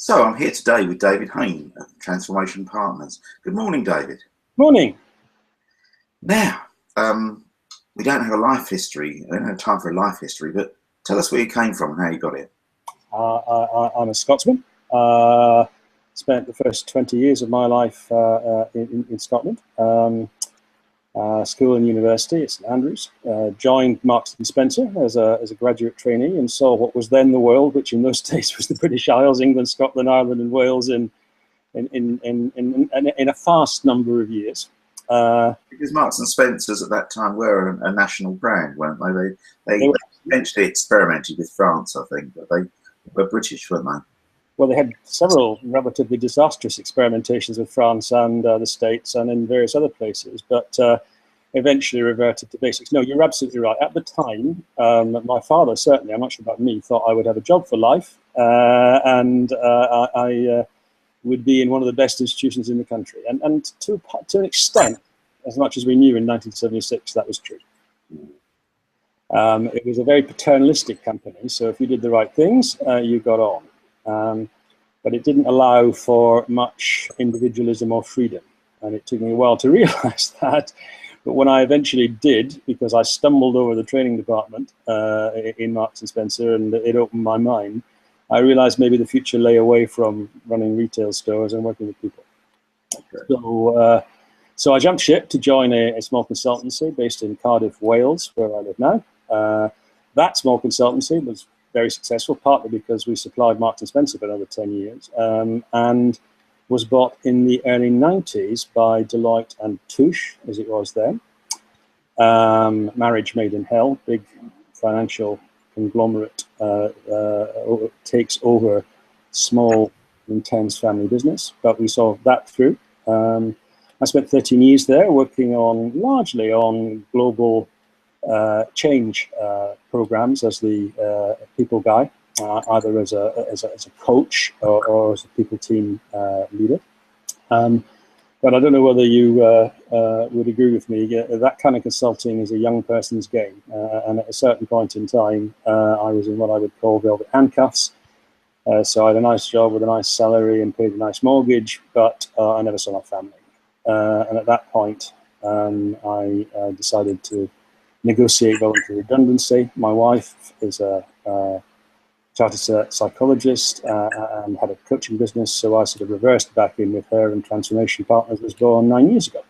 So I'm here today with David Hain of Transformation Partners. Good morning, David. Morning. Now, we don't have a life history. I don't have time for a life history, but tell us where you came from and how you got here. I'm a Scotsman. Spent the first 20 years of my life in Scotland. School and university at St Andrews. Joined Marks and Spencer as a graduate trainee and saw what was then the world, which in those days was the British Isles, England, Scotland, Ireland, and Wales in a fast number of years. Because Marks and Spencers at that time were a national brand, weren't they? They eventually experimented with France, I think, but they were British, weren't they? Well, they had several relatively disastrous experimentations with France and the States and in various other places, but eventually reverted to basics. No, you're absolutely right. At the time, my father, certainly, I'm not sure about me, thought I would have a job for life, and I would be in one of the best institutions in the country. And to an extent, as much as we knew in 1976, that was true. It was a very paternalistic company, so if you did the right things, you got on. But it didn't allow for much individualism or freedom. And it took me a while to realize that. But when I eventually did, because I stumbled over the training department in Marks and Spencer, and it opened my mind, I realized maybe the future lay away from running retail stores and working with people. Okay. So I jumped ship to join a small consultancy based in Cardiff, Wales, where I live now. That small consultancy was very successful, partly because we supplied Marks and Spencer for another 10 years, and was bought in the early 90s by Deloitte and Touche, as it was then. Marriage made in hell, big financial conglomerate takes over small, intense family business, but we saw that through. I spent 13 years there working largely on global change programs as the people guy, either as a coach or as a people team leader. But I don't know whether you would agree with me. That kind of consulting is a young person's game, and at a certain point in time, I was in what I would call velvet handcuffs. So I had a nice job with a nice salary and paid a nice mortgage, but I never saw my family. And at that point, I decided to negotiate voluntary redundancy. My wife is a chartered psychologist and had a coaching business, so I sort of reversed back in with her, and Transformation Partners was born 9 years ago.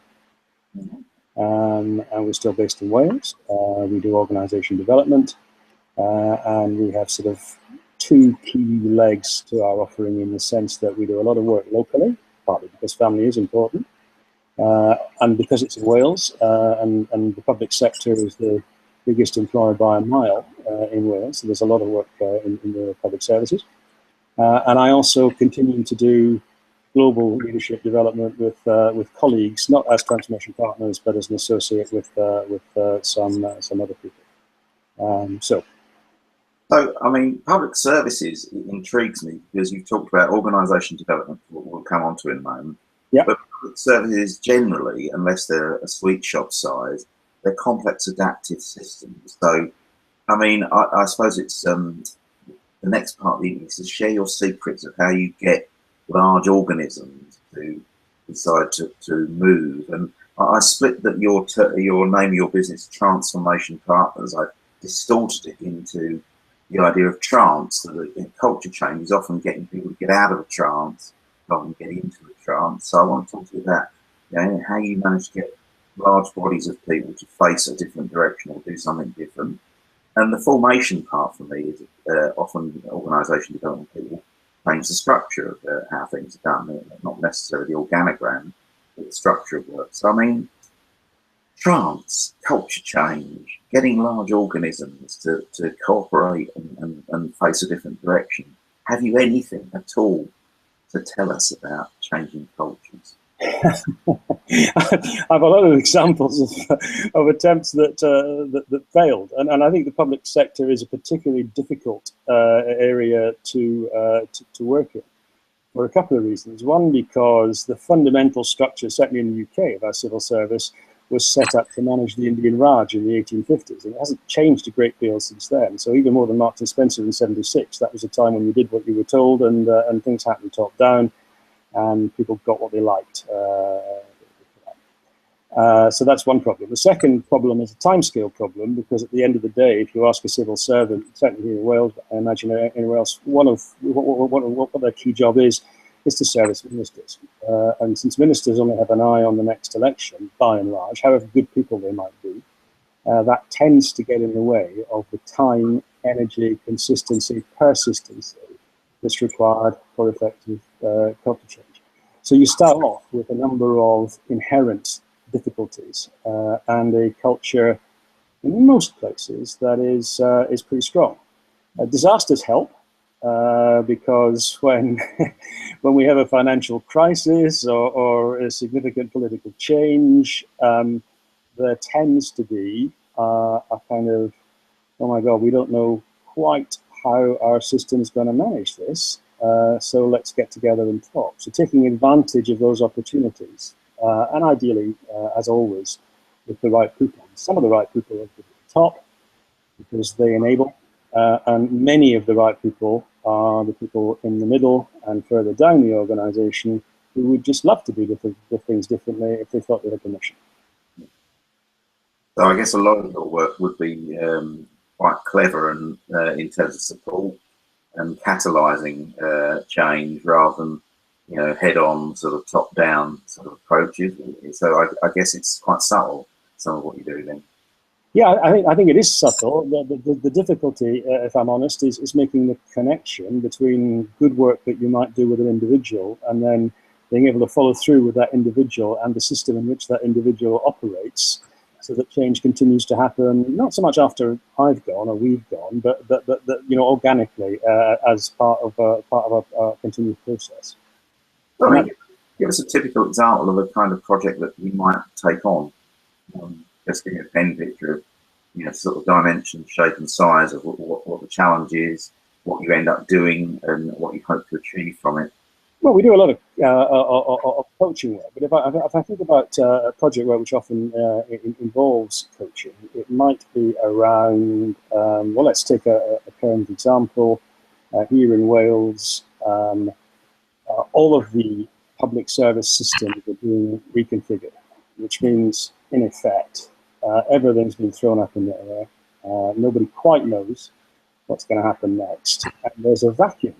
And we're still based in Wales. We do organisation development, and we have sort of two key legs to our offering, in the sense that we do a lot of work locally, partly because family is important, and because it's in Wales, and the public sector is the biggest employer by a mile in Wales, so there's a lot of work in the public services. And I also continue to do global leadership development with colleagues, not as Transformation Partners, but as an associate with some other people. So, I mean, public services intrigues me, because you've talked about organisation development, what we'll come on to in a moment. Yeah. But public services generally, unless they're a sweet shop size, they're complex adaptive systems. So, I mean, I suppose it's the next part of the evening is to share your secrets of how you get large organisms to decide to move. And I split that your name of your business, Transformation Partners. I distorted it into the idea of trance. So that culture change is often getting people to get out of a trance rather than get into a trance. So I want to talk to you about, how you manage to get large bodies of people to face a different direction or do something different. And the formation part for me is often organisation development people change the structure of how things are done, not necessarily the organogram, but the structure of work. So I mean, trance, culture change, getting large organisms to cooperate and face a different direction. Have you anything at all to tell us about changing cultures? I have a lot of examples of attempts that failed, and I think the public sector is a particularly difficult area to work in, for a couple of reasons. One, because the fundamental structure, certainly in the UK, of our civil service was set up to manage the Indian Raj in the 1850s, and it hasn't changed a great deal since then. So even more than Marks and Spencer in '76, that was a time when you did what you were told, and things happened top down, and people got what they liked. So that's one problem. The second problem is a timescale problem, because at the end of the day, if you ask a civil servant, certainly here in Wales, I imagine anywhere else, what their key job is to service ministers. And since ministers only have an eye on the next election, by and large, however good people they might be, that tends to get in the way of the time, energy, consistency, persistency that's required for effective culture change. So you start off with a number of inherent difficulties and a culture in most places that is pretty strong. Disasters help because when when we have a financial crisis or a significant political change, there tends to be a kind of, oh my God, we don't know quite how our system's going to manage this, so let's get together and talk. So taking advantage of those opportunities, and ideally, as always, with the right people. Some of the right people are at the top because they enable, and many of the right people are the people in the middle and further down the organization who would just love to do things differently if they thought they had permission. So I guess a lot of your work would be quite clever and in terms of support and catalysing change rather than, you know, head-on sort of top-down sort of approaches. So I guess it's quite subtle, some of what you do then. Yeah, I think it is subtle. The difficulty, if I'm honest, is making the connection between good work that you might do with an individual and then being able to follow through with that individual and the system in which that individual operates, so that change continues to happen, not so much after I've gone or we've gone, but you know, organically as part of a continued process. I mean, give us a typical example of a kind of project that you might take on. Just give me a pen picture of, you know, sort of dimension, shape and size of what the challenge is, what you end up doing and what you hope to achieve from it. Well, we do a lot of coaching work, but if I think about project work which often involves coaching, it might be around, well, let's take a current example. Here in Wales, all of the public service systems are being reconfigured, which means, in effect, everything's been thrown up in the air. Nobody quite knows what's going to happen next. And there's a vacuum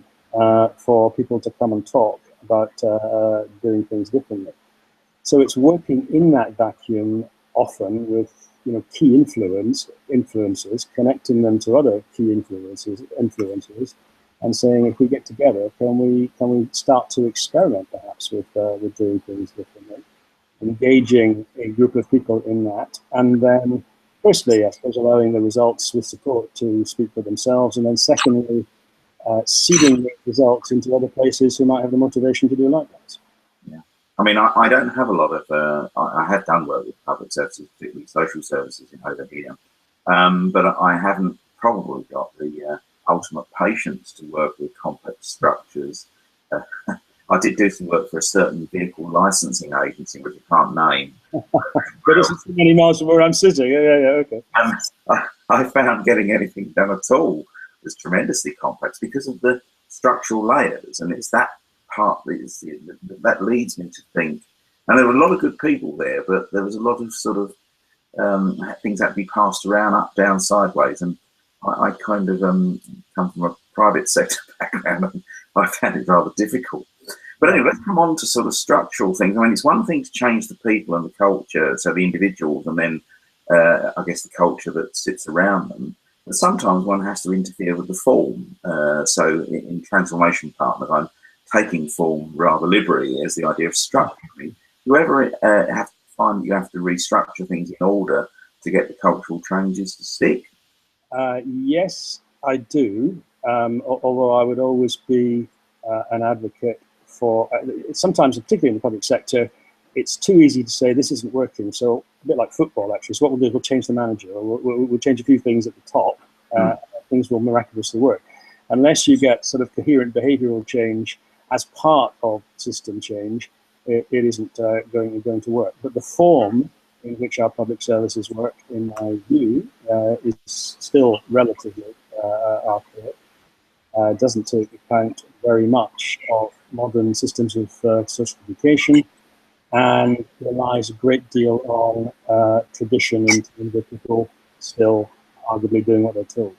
for people to come and talk about doing things differently. So it's working in that vacuum, often with, you know, key influencers, connecting them to other key influencers, and saying, if we get together, can we start to experiment perhaps with doing things differently, engaging a group of people in that, and then firstly, I suppose, allowing the results with support to speak for themselves, and then secondly, seeding the results into other places who might have the motivation to do likewise. Yeah, I mean, I don't have a lot of, I have done work with public services, particularly social services over here, but I haven't probably got the ultimate patience to work with complex structures. I did do some work for a certain vehicle licensing agency, which I can't name. But it's too many miles from where I'm sitting. Yeah, okay. I found getting anything done at all was tremendously complex because of the structural layers, and it's that part that leads me to think. And there were a lot of good people there, but there was a lot of sort of things that had to be passed around, up, down, sideways, and I kind of come from a private sector background, and I found it rather difficult. But anyway, let's come on to sort of structural things. I mean, it's one thing to change the people and the culture, so the individuals, and then I guess the culture that sits around them. But sometimes one has to interfere with the form. So in Transformation Partners, I'm taking form rather liberally as the idea of structuring. Do you ever have to find that you have to restructure things in order to get the cultural changes to stick? Yes, I do. Although I would always be an advocate for, sometimes, particularly in the public sector, it's too easy to say this isn't working. So a bit like football, actually. So what we'll do is we'll change the manager, or we'll change a few things at the top. Things will miraculously work. Unless you get sort of coherent behavioral change as part of system change, it isn't going to work. But the form in which our public services work, in my view, is still relatively archaic. Doesn't take account very much of modern systems of social education, and relies a great deal on tradition in terms of people still arguably doing what they're told.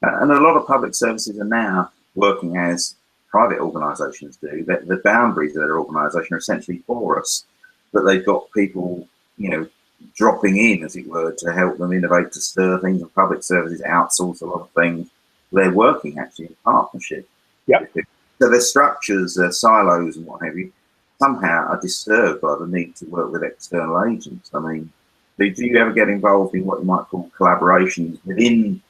And a lot of public services are now working as private organisations do. The boundaries of their organisation are essentially porous, but they've got people, you know, dropping in, as it were, to help them innovate, to stir things, and public services outsource a lot of things. They're working actually in partnership. Yep. So their structures, their silos and what have you, somehow are disturbed by the need to work with external agents. I mean, do you ever get involved in what you might call collaborations within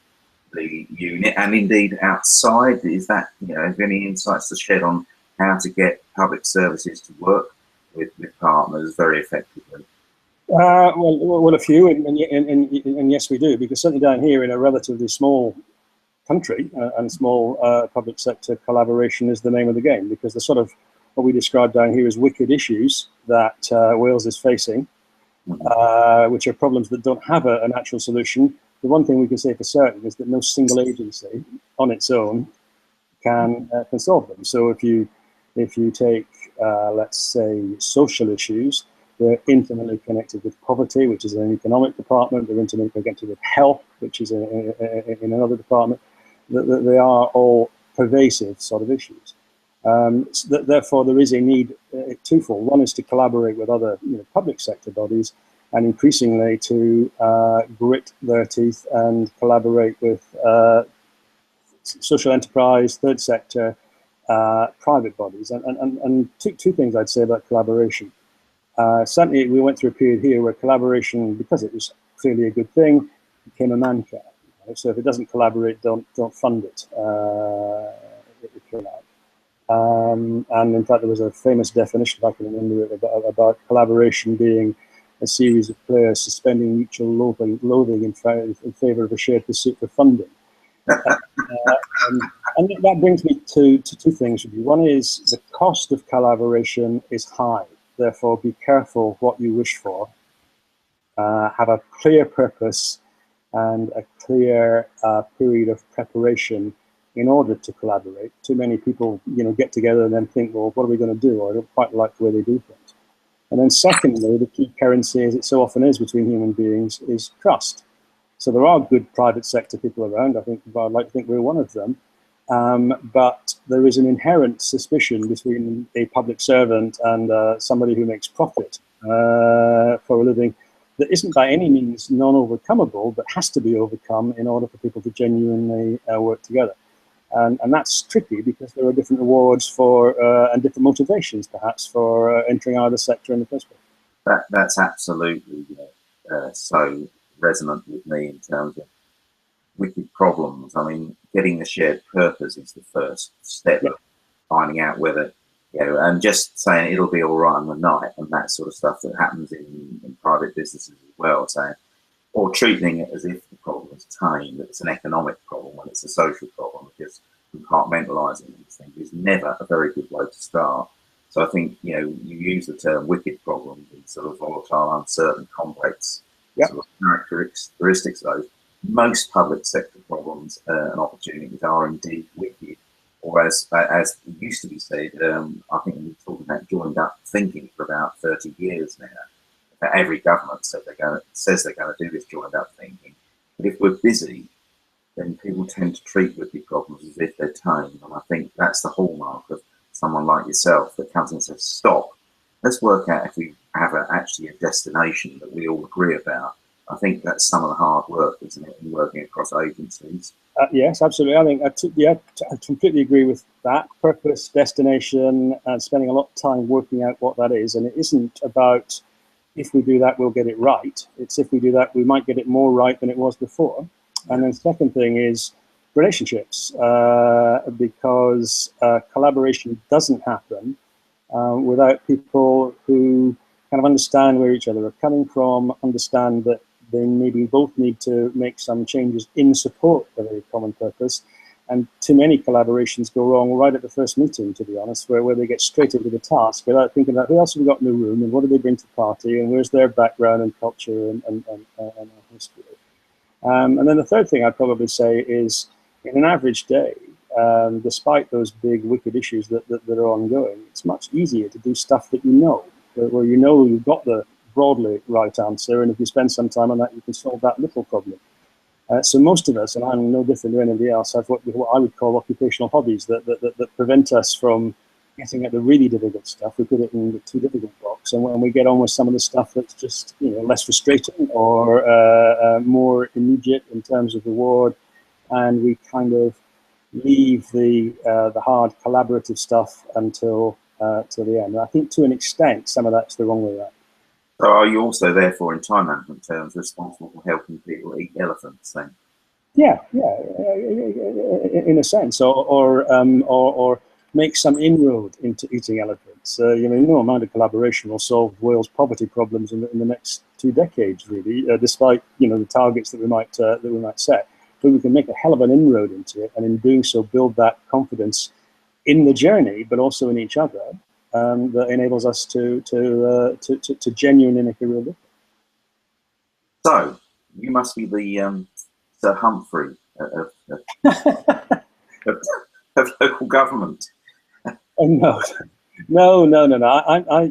the unit and indeed outside? Is that, you know, have any insights to shed on how to get public services to work with partners very effectively? Well, a few, and yes, we do, because certainly down here in a relatively small country and small public sector, collaboration is the name of the game, because the sort of what we describe down here as wicked issues that Wales is facing, which are problems that don't have a natural solution. The one thing we can say for certain is that no single agency on its own can solve them. So if you take, let's say, social issues, they're intimately connected with poverty, which is in an economic department. They're intimately connected with health, which is in another department. They are all pervasive sort of issues. So therefore, there is a need twofold. One is to collaborate with other public sector bodies, and increasingly to grit their teeth and collaborate with social enterprise, third sector, private bodies. And two things I'd say about collaboration. Certainly, we went through a period here where collaboration, because it was clearly a good thing, became a man can. So if it doesn't collaborate, don't fund it. If you like. And in fact, there was a famous definition, if I can remember it, about collaboration being a series of players suspending mutual loathing in favor of a shared pursuit for funding. And that brings me to two things. One is the cost of collaboration is high. Therefore, be careful what you wish for. Have a clear purpose and a clear period of preparation in order to collaborate. Too many people, get together and then think, well, what are we going to do? Or I don't quite like the way they do things. And then secondly, the key currency, as it so often is between human beings, is trust. So there are good private sector people around. I'd like to think we're one of them. But there is an inherent suspicion between a public servant and somebody who makes profit for a living that isn't by any means non-overcomable, but has to be overcome in order for people to genuinely work together. And that's tricky because there are different rewards for and different motivations, perhaps, for entering either sector in the first place. That's absolutely so resonant with me in terms of wicked problems. I mean, getting the shared purpose is the first step of finding out whether, and just saying it'll be all right on the night and that sort of stuff that happens in private businesses as well, saying, or treating it as if the problem is tame, that it's an economic problem when it's a social problem, because compartmentalising these things is never a very good way to start. So I think, you use the term wicked problems and sort of volatile, uncertain, complex sort of characteristics of those. Most public sector problems and opportunities are indeed wicked, or as it used to be said, I think we've been talking about joined up thinking for about 30 years now. Every government says they're going to do this joined up thinking. But if we're busy, then people tend to treat wicked problems as if they're tame. And I think that's the hallmark of someone like yourself that comes and says, stop, let's work out if we have actually a destination that we all agree about. I think that's some of the hard work, isn't it, in working across agencies? Yes, absolutely. I think I completely agree with that. Purpose, destination, and spending a lot of time working out what that is. And it isn't about if we do that, we'll get it right. It's if we do that, we might get it more right than it was before. And then second thing is relationships, because collaboration doesn't happen without people who kind of understand where each other are coming from, understand that they maybe both need to make some changes in support of a common purpose, And too many collaborations go wrong right at the first meeting, to be honest, where they get straight into the task without thinking about who else have we got in the room and what do they bring to the party and where's their background and culture and history. And then the third thing I'd probably say is, in an average day, despite those big wicked issues that are ongoing, it's much easier to do stuff that you know, where you know you've got the broadly right answer, and if you spend some time on that, you can solve that little problem. So most of us, and I'm no different to anybody else, have what I would call occupational hobbies that prevent us from getting at the really difficult stuff. We put it in the too difficult box, and when we get on with some of the stuff that's just less frustrating or more immediate in terms of reward, and we kind of leave the hard collaborative stuff until the end. And I think to an extent, some of that's the wrong way around. So are you also, therefore, in time management terms, responsible for helping people eat elephants then? Yeah, in a sense, or make some inroad into eating elephants. No amount of collaboration will solve the world's poverty problems in the next 2 decades, really, despite the targets that we might set. But we can make a hell of an inroad into it, and in doing so, build that confidence in the journey, but also in each other. That enables us to genuinely make a real difference. So you must be the Sir Humphrey of local government. Oh, no.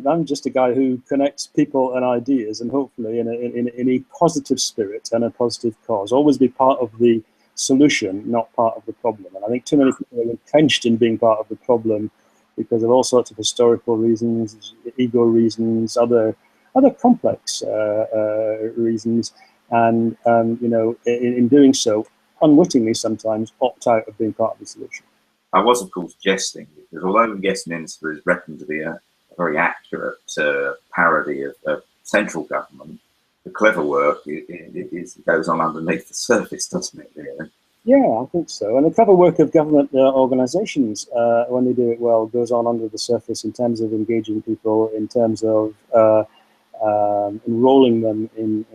I'm just a guy who connects people and ideas, and hopefully in a positive spirit and a positive cause. Always be part of the solution, not part of the problem. And I think too many people are entrenched in being part of the problem because of all sorts of historical reasons, ego reasons, other complex reasons, and in doing so, unwittingly sometimes opt out of being part of the solution. I was, of course, jesting, because although the guest minister is reckoned to be a very accurate parody of central government, the clever work goes on underneath the surface, doesn't it, really? Yeah, I think so. And the clever work of government organisations, when they do it well, goes on under the surface in terms of engaging people, in terms of enrolling them in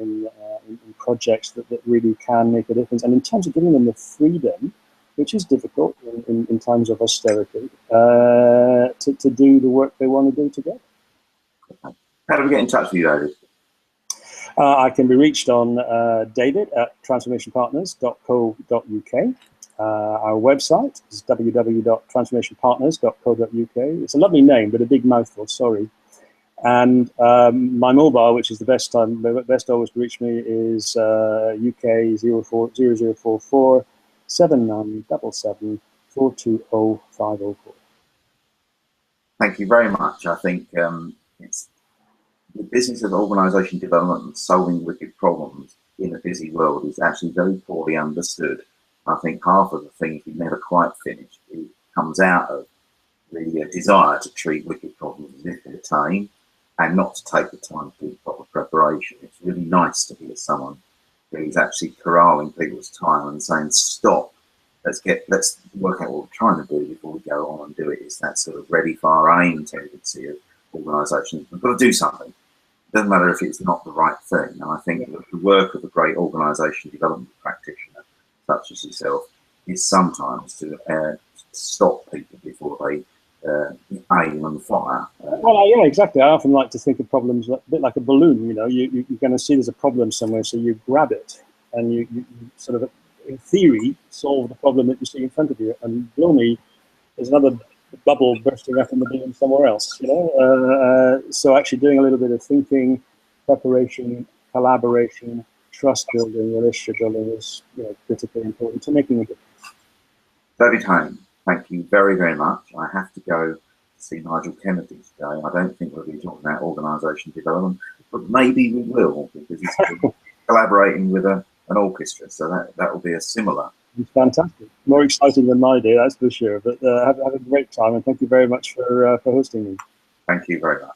projects that really can make a difference, and in terms of giving them the freedom, which is difficult in times of austerity, to do the work they want to do together. How do we get in touch with you, David? I can be reached on david@transformationpartners.co.uk. Our website is www.transformationpartners.co.uk. It's a lovely name, but a big mouthful, sorry. And my mobile, which is the best always to reach me, is UK 0044 7977 420 504. Thank you very much. I think it's the business of organisation development and solving wicked problems in a busy world is actually very poorly understood. I think half of the things we never quite finish comes out of the desire to treat wicked problems as if they're tame and not to take the time to do proper preparation. It's really nice to hear someone who's actually corralling people's time and saying, stop, let's work out what we're trying to do before we go on and do it. It's that sort of ready, fire, aim tendency of organisations. We've got to do something. It doesn't matter if it's not the right thing. And I think the work of a great organisation development practitioner, such as yourself, is sometimes to stop people before they aim and fire. Well, yeah, exactly. I often like to think of problems a bit like a balloon. You're going to see there's a problem somewhere, so you grab it and you sort of, in theory, solve the problem that you see in front of you. And blow me, there's another bubble bursting up in the balloon somewhere else. So actually doing a little bit of thinking, preparation, collaboration, trust building, relationship building is critically important to making a difference. David Hain, thank you very, very much. I have to go see Nigel Kennedy today. I don't think we'll be talking about organisation development, but maybe we will, because he's collaborating with an orchestra, so that will be a similar. It's fantastic. More exciting than my day, that's for sure. But have a great time, and thank you very much for hosting me. Thank you very much.